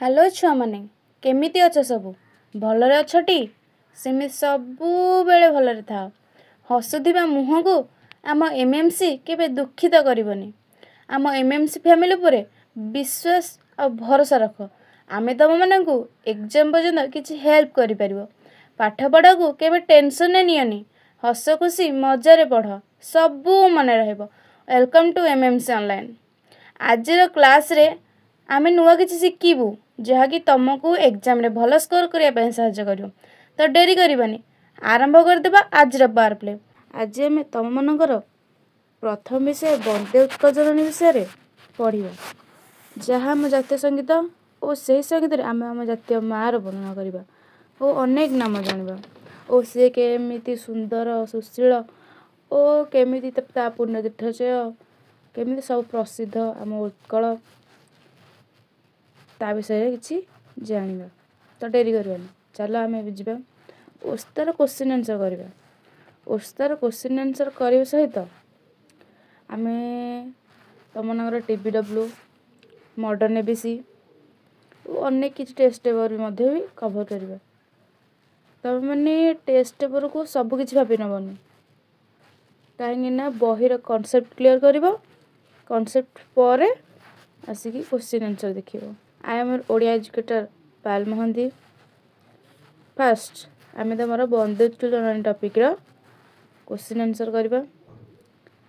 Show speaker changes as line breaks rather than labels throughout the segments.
Hello छुआ माने केमिति अछ सबु भलरे अछटी सेमिति सबुबेले भलरे थाओ हसुथिबा मुह को आम एमएमसी केबे दुखित करबनी। आम एमएमसी फैमिली उपरे विश्वास आ भरोसा रख। आमे तम मानकु एग्जाम पर्यंत किछि हेल्प करि परिबो। पाठ पढ़ा को केबे टेंशन नियनी। हस खुशी मजारे पढ़ सबू मने रहइबो। Welcome to MMC online. आजिर क्लास रे आमे नुआ किछि शिखिबु जहाँकि तुमको एग्जाम रे भल स्कोर करने साहाय्य करियो। तो डेरी करबानी आरंभ करदेबा आज पावर प्ले। आज आम तुम मनकर प्रथम विषय वंदे उत्कल जननी विषय रे पढ़िबा जहाँ आम जातीय संगीत और से संगीत रे आम जातीय माँ वर्णना करबा और अनेक नाम जानिबा और से केमिति सुंदर सुशील और केमिति ता पुण्यतीर्थचय केमिति सब प्रसिद्ध आम उत्कल ता विषय किसी जानिबा। तो डेरी करबानी चलो आम जा ओस्तार क्वेश्चन आंसर करबा। ओस्तार क्वेश्चन आंसर करबा सहित आम तुम मनकर टीबीडब्ल्यू मॉडर्न एबीसी और अनेक किसी टेस्ट पेपर भी कवर करबा। तुम मैंने टेस्ट पेपर को सब किसी भाभी नबनी कहीं बहीर कॉन्सेप्ट क्लियर कर कॉन्सेप्ट पर आसिक क्वेश्चन आंसर देखिए। I am Odia educator Payal Mahanti. फास्ट आम तुम वंदे उत्कल जननी टॉपिक रो क्वेश्चन आंसर करबा।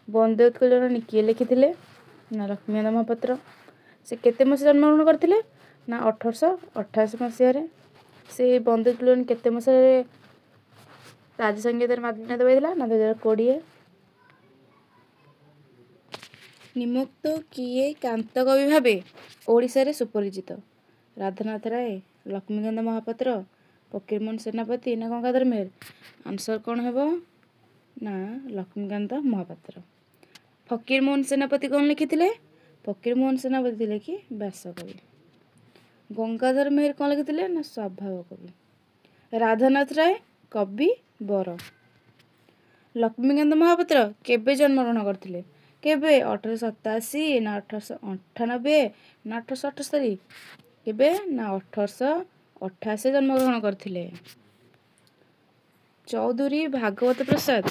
वंदे उत्कल जननी किए लिखी ना लक्ष्मीकांत महापात्र। से केते मसीह जन्मग्रहण करथिले ना 1888 मसीह। से वंदे उत्कल जननी केते मसीह राज्य संगीत मान्यता पाइला ना 2020। निमुक्त किए कांत कवि भावे ओडिशा रे सुपरिचित। राधानाथ राय, लक्ष्मीकांत महापात्र, फकीरमोहन सेनापति ना गंगाधर मेहर। आंसर कौन हेबो ना लक्ष्मीकांत महापात्र। फकीरमोहन सेनापति कौन लिखिथिले? फकीरमोहन सेनापति थिले कि व्यासकवि। गंगाधर मेहर कौन लिखिथिले ना स्वभाव कवि। राधानाथ राय कवि बर। लक्ष्मीकांत महापात्र केबे जन्मग्रहण करथिले? केबे 1887 ना 1898 ना 1878 केबे ना 1888 जन्मग्रहण करथिले। चौधरी भागवत प्रसाद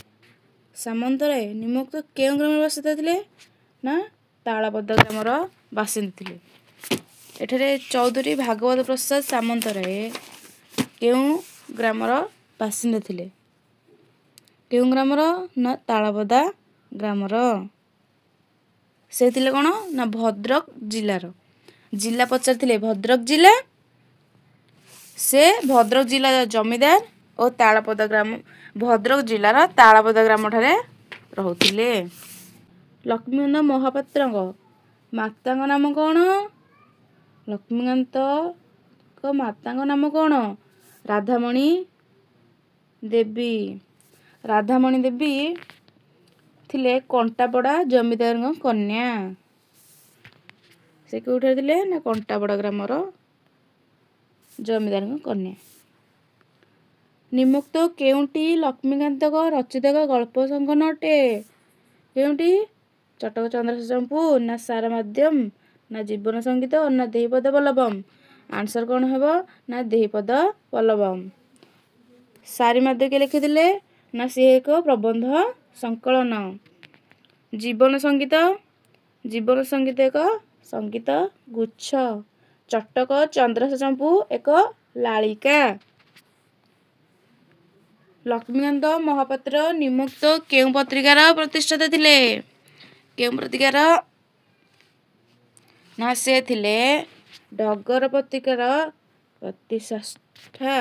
सामंतराय निमुक्त केउं ग्राम बासिंदा थिले ना तालपदा ग्रामर बासिंदा थिले। एठारे चौधरी भागवत प्रसाद सामंतराय केउं ग्रामर बासिंदा थिले? केउं ग्रामर ना तालपदा ग्रामर। से थिले कोन ना भद्रक जिल्लार। जिला पचार भद्रक जिला। से भद्रक जिला जमीदार और तालपदा ग्राम भद्रक जिलार तालपदा ग्राम ठारे रहुथिले। लक्ष्मीकांत महापात्र माता नाम कौन? लक्ष्मीकांत माता नाम कौन? राधामणि देवी। राधामणि देवी थिले कंटापड़ा जमीदार कन्या। से कौटे थिले ना कंटापड़ा ग्रामर जमीदार कन्या। निमुक्त केउंटी लक्ष्मीकांत रचित गल्प संकलन अटे? केउंटी? चटक चंद्रशेखर चंपू ना सारा माध्यम ना जीवन संगीत ना देहीपद पल्लवम। आंसर कौन हेबो ना देहीपद पल्लवम। सारी माध्यम के लिखिथिले ना सी एक प्रबंध संकलन। जीवन संगीत? जीवन संगीत एक संगीत गुच्छ। चटक चंद्रशेखर चंपू एक लालिका। लक्ष्मीकांत महापात्र निमुक्त केउं पत्रिकार प्रतिष्ठाता थिले? केउं पत्रिकार ना से थिले डगर पत्रिकार प्रतिष्ठा।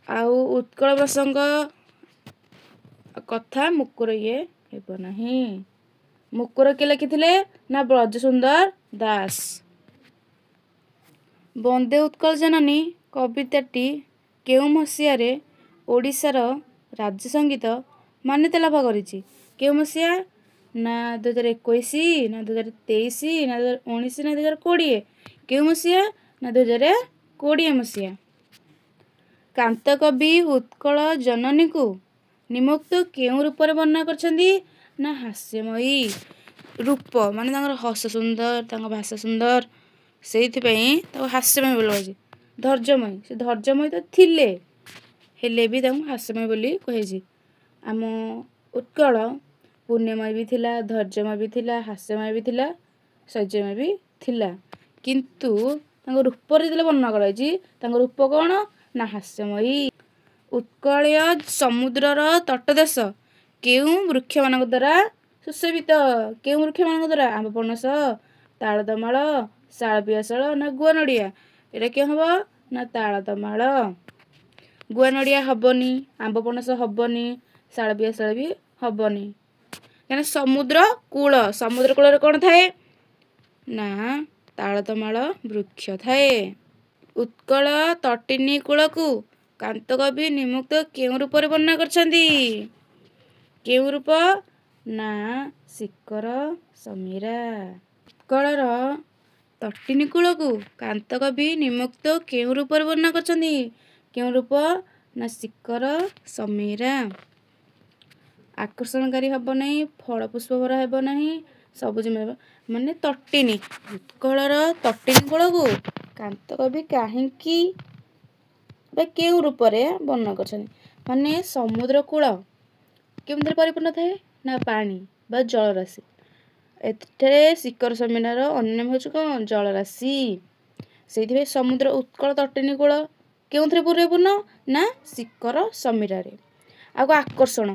आउ उत्कल प्रसंग कथा मुकुर ये हेबो नाही। मुकुर के लिखिथिले ना ब्रजसुंदर दास। वंदे उत्कल जननी कविताटी केउं मसीह ओडिशार राज्य संगीत मान्यता लाभ करिछि? केउं मसीहा ना 2021 ना 2023 ना 2019 ना 2020। केउं मसीहा ना 2020 मसीहा। कांत कवि उत्कल जननी को निमुक्त केउं रूप वर्णना करछन्ती ना हास्यमयी रूप माने हस सुंदर भाषा सुंदर ସେଇଥିପାଇଁ ତାକୁ ହାସ୍ୟମୟ ବୋଲି କୁହାଯାଇଛି। ଧୈର୍ଯ୍ୟମୟୀ, ସେ ଧୈର୍ଯ୍ୟମୟୀ ତ ଥିଲେ, ହେଲେ ବି ତାଙ୍କୁ ହାସ୍ୟମୟ ବୋଲି କୁହାଯାଇଛି। ଆମ ଉତ୍କଳ ପୁଣ୍ୟମୟ ବି ଥିଲା, ଧୈର୍ଯ୍ୟମୟ ବି ଥିଲା, ହାସ୍ୟମୟ ବି ଥିଲା, ଶୌର୍ଯ୍ୟମୟ ବି ଥିଲା। କିନ୍ତୁ ତାଙ୍କ ରୂପରେ ଯେତେବେଳେ ବର୍ଣ୍ଣନା କରାଯାଇଛି, ତାଙ୍କ ରୂପ କ'ଣ ନା ହାସ୍ୟମୟୀ। ଉତ୍କଳୀୟ ସମୁଦ୍ରର ତଟଦେଶ କେଉଁ ବୃକ୍ଷମାନଙ୍କ ଦ୍ୱାରା ସୁଶୋଭିତ? କେଉଁ ବୃକ୍ଷମାନଙ୍କ ଦ୍ୱାରା? ଆମ୍ବ, ପଣସ, ତାଳଦମାଳ, ଶାଳ, ପିଆଶାଳ ନା ଗୁଆ ନଡ଼ିଆ? ଏଇଟା କେଉଁ ହେବ ନା ତାଳଦମାଳ। ଗୁଆ ନଡ଼ିଆ ହବନି, ଆମ୍ବ ପଣସ ହବନି, ଶାଳ ପିଆଶାଳ ବି ହବନି, କାହିଁକିନା ସମୁଦ୍ର କୂଳ। ସମୁଦ୍ର କୂଳରେ କ'ଣ ଥାଏ ନା ତାଳଦମାଳ ବୃକ୍ଷ ଥାଏ। ଉତ୍କଳ ତଟିନୀ କୂଳକୁ କାନ୍ତକବି ନିମୁକ୍ତ କେଉଁ ରୂପରେ ବର୍ଣ୍ଣନା କରିଛନ୍ତି? କେଉଁ ରୂପ ନା ଶିକର ସମୀରା। ଉତ୍କଳର ତଟିନୀ କୂଳକୁ କାନ୍ତକବି ନିମୁକ୍ତ କେଉଁ ରୂପରେ ବର୍ଣ୍ଣନା କରିଛନ୍ତି? କେଉଁ ରୂପ ନା ଶିକର ସମୀରା। ଆକର୍ଷଣକାରୀ ହେବ ନାହିଁ, ଫଳ ପୁଷ୍ପ ଭରା ହେବ ନାହିଁ, ସବୁଜିମା ହେବ, ମାନେ ତଟିନୀ। ଉତ୍କଳର ତଟିନୀ କୂଳକୁ କାନ୍ତକବି କାହିଁକି ବା କେଉଁ ରୂପରେ ବର୍ଣ୍ଣନା କରିଛନ୍ତି? ମାନେ ସମୁଦ୍ର କୂଳ କେଉଁଥିରେ ପରିପୂର୍ଣ୍ଣ ଥାଏ ନା ପାଣି ବା ଜଳରାଶି। ଏଠାରେ ଶିକର ସମୀରାର ଅନ୍ୟ ହେଉଛି କ'ଣ ଜଳରାଶି। ସେଇଥିପାଇଁ ସମୁଦ୍ର ଉତ୍କଳ ତଟିନୀ କୂଳ କେଉଁଥିରେ ପରିପୂର୍ଣ୍ଣ ନା ଶିକର ସମୀରାରେ। ଆଉ ଆକର୍ଷଣ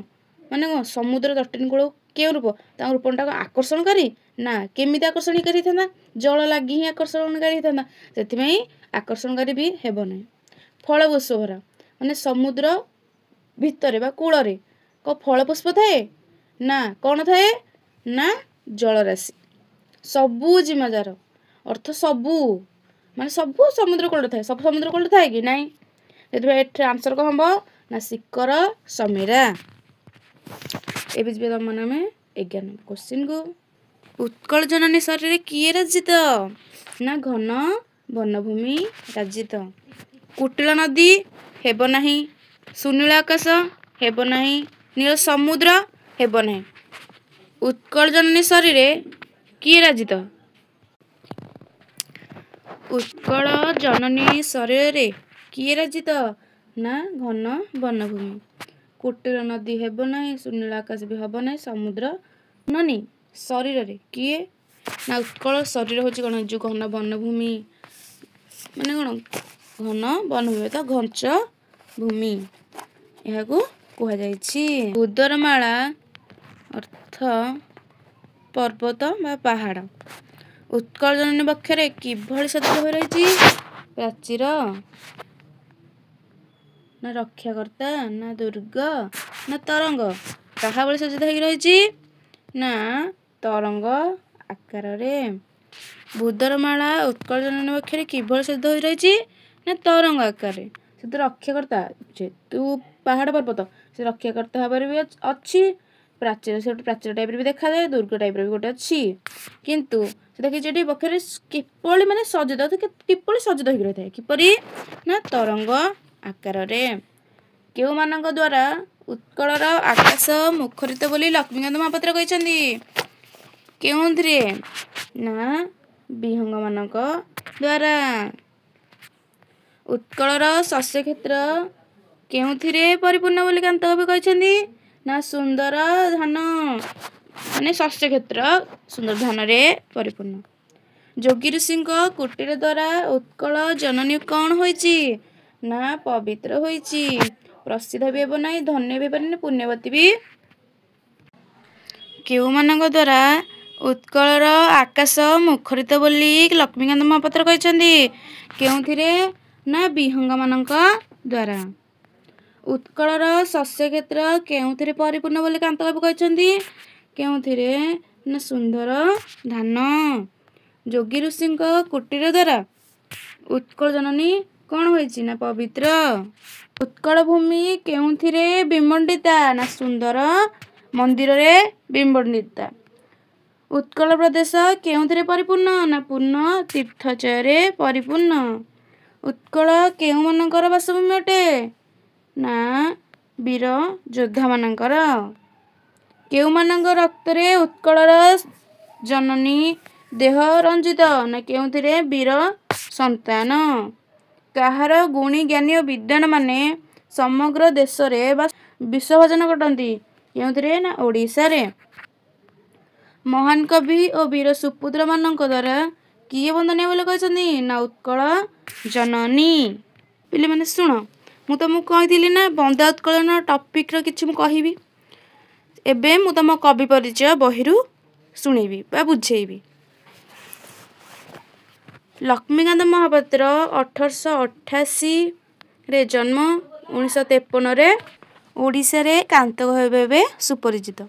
ମାନେ କ'ଣ ସମୁଦ୍ର ତଟିନୀ କୂଳ କେଉଁ ରୂପ? ତାଙ୍କ ରୂପଟା ଆକର୍ଷଣକାରୀ ନା କେମିତି ଆକର୍ଷଣକାରୀ ହେଇଥାନ୍ତା? ଜଳ ଲାଗି ହିଁ ଆକର୍ଷଣକାରୀ ହେଇଥାନ୍ତା, ସେଥିପାଇଁ ଆକର୍ଷଣକାରୀ ବି ହେବ ନାହିଁ। ଫଳ ପୁଷ୍ପ ଭରା ମାନେ ସମୁଦ୍ର ଭିତରେ ବା କୂଳରେ କ'ଣ ଫଳ ପୁଷ୍ପ ଥାଏ ନା କ'ଣ ଥାଏ ନା ଜଳରାଶି। ସବୁଜିମା ଯାର ଅର୍ଥ ସବୁ, ମାନେ ସବୁ ସମୁଦ୍ର କୂଳରେ ଥାଏ। ସବୁ ସମୁଦ୍ର କୂଳରେ ଥାଏ କି ନାହିଁ, ସେଥିପାଇଁ ଏଠି ଆନ୍ସର କ'ଣ ହେବ ନା ଶିକର ସମୀରା। ଏବେ ଯିବେ ତମମାନେ ଆମେ 11 ନମ୍ବର କୋଶ୍ଚିନ୍କୁ। ଉତ୍କଳ ଜନନୀ ଶରୀରରେ କିଏ ରାଜିତ ନା ଘନ ବନଭୂମି ରାଜିତ। କୁଟିଳ ନଦୀ ହେବ ନାହିଁ, ସୁନୀଳ ଆକାଶ ହେବ ନାହିଁ, ନୀଳ ସମୁଦ୍ର ହେବ ନାହିଁ। ଉତ୍କଳ ଜନନୀ ଶରୀରରେ କିଏ ରାଜିତ? ଉତ୍କଳ ଜନନୀ ଶରୀରରେ କିଏ ରାଜିତ ନା ଘନ ବନଭୂମି। କୁଟିଳ ନଦୀ ହେବ ନାହିଁ, ସୁନୀଳ ଆକାଶ ବି ହେବ ନାହିଁ, ସମୁଦ୍ର ଜନନୀ ଶରୀରରେ କିଏ ନା ଉତ୍କଳ ଶରୀର ହେଉଛି କ'ଣ ଯେଉଁ ଘନ ବନଭୂମି, ମାନେ କ'ଣ ଘନ ବନଭୂମି ତ ଘଞ୍ଚ ଭୂମି ଏହାକୁ କୁହାଯାଇଛି। ଉଦରମାଳା ଅର୍ଥ ପର୍ବତ ବା ପାହାଡ଼। ଉତ୍କଳ ଜନନୀ ବକ୍ଷରେ କିଭଳି ସଜ୍ଜିତ ହୋଇ ରହିଛି? ପ୍ରାଚୀର ନା ରକ୍ଷାକର୍ତ୍ତା ନା ଦୁର୍ଗ ନା ତରଙ୍ଗ? କାହା ଭଳି ସଜ୍ଜିତ ହେଇକି ରହିଛି ନା ତରଙ୍ଗ ଆକାରରେ। ଉଦରମାଳା ଉତ୍କଳ ଜନନୀ ବକ୍ଷରେ କିଭଳି ସଜ୍ଜିତ ହୋଇ ରହିଛି ନା ତରଙ୍ଗ ଆକାରରେ। ସେଥିରେ ରକ୍ଷାକର୍ତ୍ତା, ଯେହେତୁ ପାହାଡ଼ ପର୍ବତ ସେ ରକ୍ଷାକର୍ତ୍ତା ଭାବରେ ବି ଅଛି। ପ୍ରାଚୀର ସେ ଗୋଟେ ପ୍ରାଚୀର ଟାଇପ୍ର ବି ଦେଖାଯାଏ, ଦୁର୍ଗ ଟାଇପ୍ର ବି ଗୋଟେ ଅଛି। କିନ୍ତୁ ସେ ଦେଖିଛି ଏଠି ବକ୍ଷରେ କିଭଳି ମାନେ ସଜ୍ଜିତ, କିଭଳି ସଜ୍ଜିତ ହେଇକି ରହିଥାଏ, କିପରି ନା ତରଙ୍ଗ ଆକାରରେ। କେଉଁମାନଙ୍କ ଦ୍ୱାରା ଉତ୍କଳର ଆକାଶ ମୁଖରିତ ବୋଲି ଲକ୍ଷ୍ମୀକାନ୍ତ ମହାପାତ୍ର କହିଛନ୍ତି? କେଉଁଥିରେ ନା ବିହଙ୍ଗମାନଙ୍କ ଦ୍ୱାରା। ଉତ୍କଳର ଶସ୍ୟକ୍ଷେତ୍ର କେଉଁଥିରେ ପରିପୂର୍ଣ୍ଣ ବୋଲି କାନ୍ତକବି କହିଛନ୍ତି? ନା ସୁନ୍ଦର ଧାନ, ମାନେ ଶସ୍ୟକ୍ଷେତ୍ର ସୁନ୍ଦର ଧାନରେ ପରିପୂର୍ଣ୍ଣ। ଯୋଗୀ ଋଷିଙ୍କ କୁଟୀର ଦ୍ୱାରା ଉତ୍କଳ ଜନନୀ କ'ଣ ହୋଇଛି ନା ପବିତ୍ର ହୋଇଛି। ପ୍ରସିଦ୍ଧ ବି ହେବ ନାହିଁ, ଧନ୍ୟ ବି ହେଇପାରିନି, ପୁଣ୍ୟବତୀ ବି। କେଉଁମାନଙ୍କ ଦ୍ୱାରା ଉତ୍କଳର ଆକାଶ ମୁଖରିତ ବୋଲି ଲକ୍ଷ୍ମୀକାନ୍ତ ମହାପାତ୍ର କହିଛନ୍ତି? କେଉଁଥିରେ ନା ବିହଙ୍ଗମାନଙ୍କ ଦ୍ୱାରା। ଉତ୍କଳର ଶସ୍ୟକ୍ଷେତ୍ର କେଉଁଥିରେ ପରିପୂର୍ଣ୍ଣ ବୋଲି କାନ୍ତକବି କହିଛନ୍ତି? କେଉଁଥିରେ ନା ସୁନ୍ଦର ଧାନ। ଯୋଗୀ ଋଷିଙ୍କ କୁଟୀର ଦ୍ୱାରା ଉତ୍କଳ ଜନନୀ କ'ଣ ହୋଇଛି ନା ପବିତ୍ର। ଉତ୍କଳ ଭୂମି କେଉଁଥିରେ ବିମଣ୍ଡିତା ନା ସୁନ୍ଦର ମନ୍ଦିରରେ ବିମଣ୍ଡିତା। ଉତ୍କଳ ପ୍ରଦେଶ କେଉଁଥିରେ ପରିପୂର୍ଣ୍ଣ ନା ପୂର୍ଣ୍ଣ ତୀର୍ଥଚୟରେ ପରିପୂର୍ଣ୍ଣ। ଉତ୍କଳ କେଉଁମାନଙ୍କର ବାସଭୂମି ଅଟେ ନା ବୀର ଯୋଦ୍ଧାମାନଙ୍କର। କେଉଁମାନଙ୍କ ରକ୍ତରେ ଉତ୍କଳର ଜନନୀ ଦେହ ରଞ୍ଜିତ ନା କେଉଁଥିରେ ବୀର ସନ୍ତାନ। କାହାର ଗୁଣୀ ଜ୍ଞାନୀ ଓ ବିଦ୍ୱାନମାନେ ସମଗ୍ର ଦେଶରେ ବା ବିଶ୍ୱଭଜନ ଘଟନ୍ତି କେଉଁଥିରେ ନା ଓଡ଼ିଶାରେ। ମହାନ କବି ଓ ବୀର ସୁପୁତ୍ରମାନଙ୍କ ଦ୍ୱାରା କିଏ ବନ୍ଦନୀୟ ବୋଲି କହିଛନ୍ତି ନା ଉତ୍କଳ ଜନନୀ। ପିଲାମାନେ ଶୁଣ, ମୁଁ ତମକୁ କହିଥିଲି ନା ବନ୍ଦା ଉତ୍କଳନ ଟପିକ୍ର କିଛି ମୁଁ କହିବି। ଏବେ ମୁଁ ତମ କବି ପରିଚୟ ବହିରୁ ଶୁଣେଇବି ବା ବୁଝେଇବି। ଲକ୍ଷ୍ମୀକାନ୍ତ ମହାପାତ୍ର 1888ରେ ଜନ୍ମ, 1953ରେ ଓଡ଼ିଶାରେ କାନ୍ତ ଭାବେ ସୁପରିଚିତ।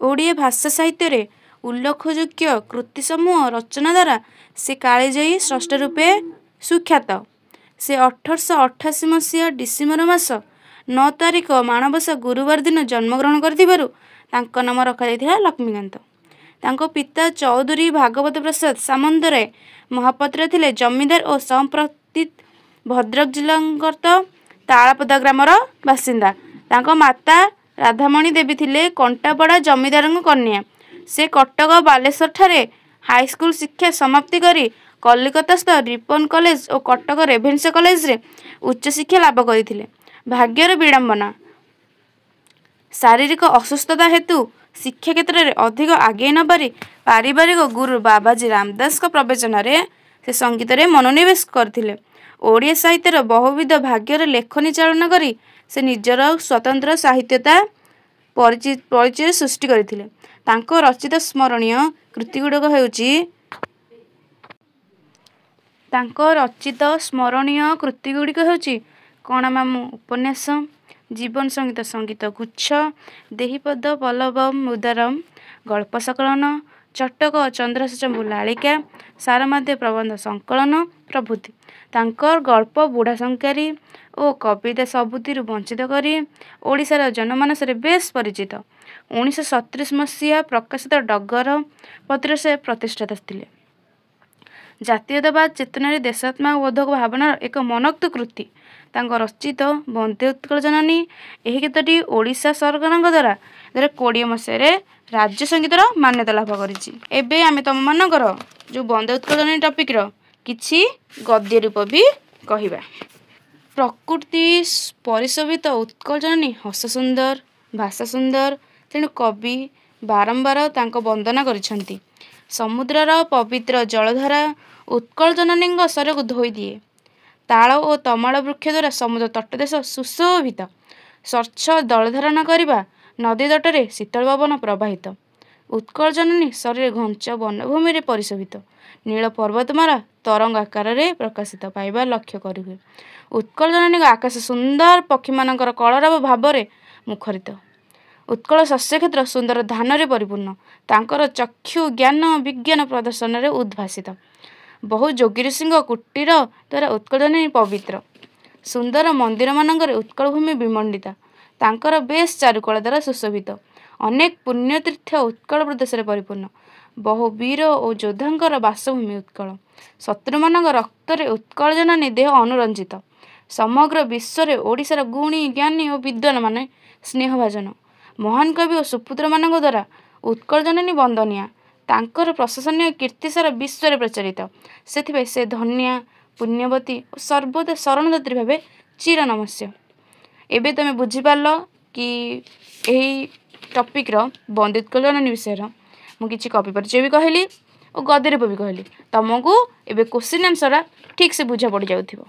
ଓଡ଼ିଆ ଭାଷା ସାହିତ୍ୟରେ ଉଲ୍ଲେଖଯୋଗ୍ୟ କୃତି ସମୂହ ରଚନା ଦ୍ୱାରା ସେ କାଳିଜାଈ ସ୍ରଷ୍ଟା ରୂପେ ସୁଖ୍ୟାତ। ସେ 1888 ମସିହା ଡିସେମ୍ବର ମାସ 9 ତାରିଖ ମାଣବସା ଗୁରୁବାର ଦିନ ଜନ୍ମଗ୍ରହଣ କରିଥିବାରୁ ତାଙ୍କ ନାମ ରଖାଯାଇଥିଲା ଲକ୍ଷ୍ମୀକାନ୍ତ। ତାଙ୍କ ପିତା ଚୌଧୁରୀ ଭାଗବତ ପ୍ରସାଦ ସାମନ୍ତରାୟ ମହାପାତ୍ର ଥିଲେ ଜମିଦାର ଓ ସମ୍ପ୍ରତି ଭଦ୍ରକ ଜିଲ୍ଲାନ୍ତର୍ଗତ ତାଳପଦା ଗ୍ରାମର ବାସିନ୍ଦା। ତାଙ୍କ ମାତା ରାଧାମଣୀ ଦେବୀ ଥିଲେ କଣ୍ଟାପଡ଼ା ଜମିଦାରଙ୍କ କନ୍ୟା। ସେ କଟକ ବାଲେଶ୍ୱରଠାରେ ହାଇସ୍କୁଲ ଶିକ୍ଷା ସମାପ୍ତି କରି କଲିକତାସ୍ଥ ରିପନ କଲେଜ ଓ କଟକ ରେଭେନ୍ସା କଲେଜରେ ଉଚ୍ଚଶିକ୍ଷା ଲାଭ କରିଥିଲେ। ଭାଗ୍ୟର ବିଡ଼ମ୍ବନା, ଶାରୀରିକ ଅସୁସ୍ଥତା ହେତୁ ଶିକ୍ଷା କ୍ଷେତ୍ରରେ ଅଧିକ ଆଗେଇ ନ ପାରି ପାରିବାରିକ ଗୁରୁ ବାବାଜୀ ରାମଦାସଙ୍କ ପ୍ରବଚନରେ ସେ ସଙ୍ଗୀତରେ ମନୋନିବେଶ କରିଥିଲେ। ଓଡ଼ିଆ ସାହିତ୍ୟର ବହୁବିଧ ଭାଗ୍ୟର ଲେଖନୀ ଚାଳନା କରି ସେ ନିଜର ସ୍ୱତନ୍ତ୍ର ସାହିତ୍ୟତା ପରିଚୟ ସୃଷ୍ଟି କରିଥିଲେ। ତାଙ୍କ ରଚିତ ସ୍ମରଣୀୟ କୃତିଗୁଡ଼ିକ ହେଉଛି କଣା ମାମୁଁ ଉପନ୍ୟାସ, ଜୀବନ ସଙ୍ଗୀତ ସଙ୍ଗୀତ ଗୁଚ୍ଛ, ଦେହିପଦ ପଲ୍ଲବମ ଉଦାରମ ଗଳ୍ପ ସଂକଳନ, ଚଟକ ଚନ୍ଦ୍ରଶେଷମ୍ଭୁ ଲାଳିକା, ସାରମାଧ୍ୟ ପ୍ରବନ୍ଧ ସଂକଳନ ପ୍ରଭୃତି। ତାଙ୍କର ଗଳ୍ପ ବୁଢ଼ା ଶଙ୍କାରୀ ଓ କବିତା ସବୁଥିରୁ ବଞ୍ଚିତ କରି ଓଡ଼ିଶାର ଜନମାନସରେ ବେଶ୍ ପରିଚିତ। 1937 ମସିହା ପ୍ରକାଶିତ ଡଗର ପତ୍ରରେ ସେ ପ୍ରତିଷ୍ଠାତା ଥିଲେ। ଜାତୀୟତାବାଦ ଚେତନାରେ ଦେଶାତ୍ମବୋଧକ ଭାବନାର ଏକ ମନୋକ୍ତ କୃତି। ତାଙ୍କ ରଚିତ ବନ୍ଦେ ଉତ୍କଳ ଜନନୀ ଏହି ଗୀତଟି ଓଡ଼ିଶା ସରକାରଙ୍କ ଦ୍ୱାରା 2020 ମସିହାରେ ରାଜ୍ୟ ସଙ୍ଗୀତର ମାନ୍ୟତା ଲାଭ କରିଛି। ଏବେ ଆମେ ତମମାନଙ୍କର ଯେଉଁ ବନ୍ଦେ ଉତ୍କଳ ଜନନୀ ଟପିକ୍ର କିଛି ଗଦ୍ୟ ରୂପ ବି କହିବା। ପ୍ରକୃତି ପରିଶୋଭିତ ଉତ୍କଳ ଜନନୀ ହସ ସୁନ୍ଦର, ଭାଷା ସୁନ୍ଦର, ତେଣୁ କବି ବାରମ୍ବାର ତାଙ୍କ ବନ୍ଦନା କରିଛନ୍ତି। ସମୁଦ୍ରର ପବିତ୍ର ଜଳଧାରା ଉତ୍କଳ ଜନନୀଙ୍କ ଶରୀରକୁ ଧୋଇଦିଏ। ତାଳ ଓ ତମାଳ ବୃକ୍ଷ ଦ୍ୱାରା ସମୁଦ୍ର ତଟଦେଶ ସୁଶୋଭିତ। ସ୍ୱଚ୍ଛ ଦଳଧାରଣ କରିବା ନଦୀ ତଟରେ ଶୀତଳ ପବନ ପ୍ରବାହିତ। ଉତ୍କଳ ଜନନୀ ଶରୀରରେ ଘଞ୍ଚ ବନଭୂମିରେ ପରିଶୋଭିତ। ନୀଳ ପର୍ବତମାଳା ତରଙ୍ଗ ଆକାରରେ ପ୍ରକାଶିତ ପାଇବା ଲକ୍ଷ୍ୟ କରିହୁଏ। ଉତ୍କଳ ଜନନୀଙ୍କ ଆକାଶ ସୁନ୍ଦର ପକ୍ଷୀମାନଙ୍କର କଳରବ ଭାବରେ ମୁଖରିତ। ଉତ୍କଳ ଶସ୍ୟକ୍ଷେତ୍ର ସୁନ୍ଦର ଧାନରେ ପରିପୂର୍ଣ୍ଣ। ତାଙ୍କର ଚକ୍ଷୁ ଜ୍ଞାନ ବିଜ୍ଞାନ ପ୍ରଦର୍ଶନରେ ଉଦ୍ଭାସିତ। ବହୁ ଯୋଗୀ ଋଷିଙ୍କ କୁଟୀର ଦ୍ୱାରା ଉତ୍କଳ ଜନନୀ ପବିତ୍ର। ସୁନ୍ଦର ମନ୍ଦିରମାନଙ୍କରେ ଉତ୍କଳ ଭୂମି ବିମଣ୍ଡିତା। ତାଙ୍କର ବେଶ ଚାରୁକଳା ଦ୍ୱାରା ସୁଶୋଭିତ। ଅନେକ ପୁଣ୍ୟତୀର୍ଥ ଉତ୍କଳ ପ୍ରଦେଶରେ ପରିପୂର୍ଣ୍ଣ। ବହୁ ବୀର ଓ ଯୋଦ୍ଧାଙ୍କର ବାସଭୂମି ଉତ୍କଳ। ଶତ୍ରୁମାନଙ୍କ ରକ୍ତରେ ଉତ୍କଳ ଜନନୀ ଦେହ ଅନୁରଞ୍ଜିତ। ସମଗ୍ର ବିଶ୍ୱରେ ଓଡ଼ିଶାର ଗୁଣୀ ଜ୍ଞାନୀ ଓ ବିଦ୍ୱାନମାନେ ସ୍ନେହଭାଜନ। ମହାନ କବି ଓ ସୁପୁତ୍ରମାନଙ୍କ ଦ୍ୱାରା ଉତ୍କଳ ଜନନୀ ବନ୍ଦନୀୟା। ତାଙ୍କର ପ୍ରଶଂସନୀୟ କୀର୍ତ୍ତି ସାରା ବିଶ୍ୱରେ ପ୍ରଚାରିତ। ସେଥିପାଇଁ ସେ ଧନ୍ୟା, ପୁଣ୍ୟବତୀ ଓ ସର୍ବଦା ଶରଣଦାତ୍ରୀ ଭାବେ ଚିର ନମସ୍ୟ। ଏବେ ତମେ ବୁଝିପାରିଲ କି ଏହି ଟପିକ୍ର ବନ୍ଦେ ଉତ୍କଳ ଜନନୀ ବିଷୟର ମୁଁ କିଛି କବି ପରିଚୟ ବି କହିଲି ଓ ଗଦ୍ୟ ରୂପ ବି କହିଲି। ତମକୁ ଏବେ କ୍ୱେଶ୍ଚିନ୍ ଆନ୍ସର୍ଟା ଠିକ୍ ସେ ବୁଝା ପଡ଼ିଯାଉଥିବ।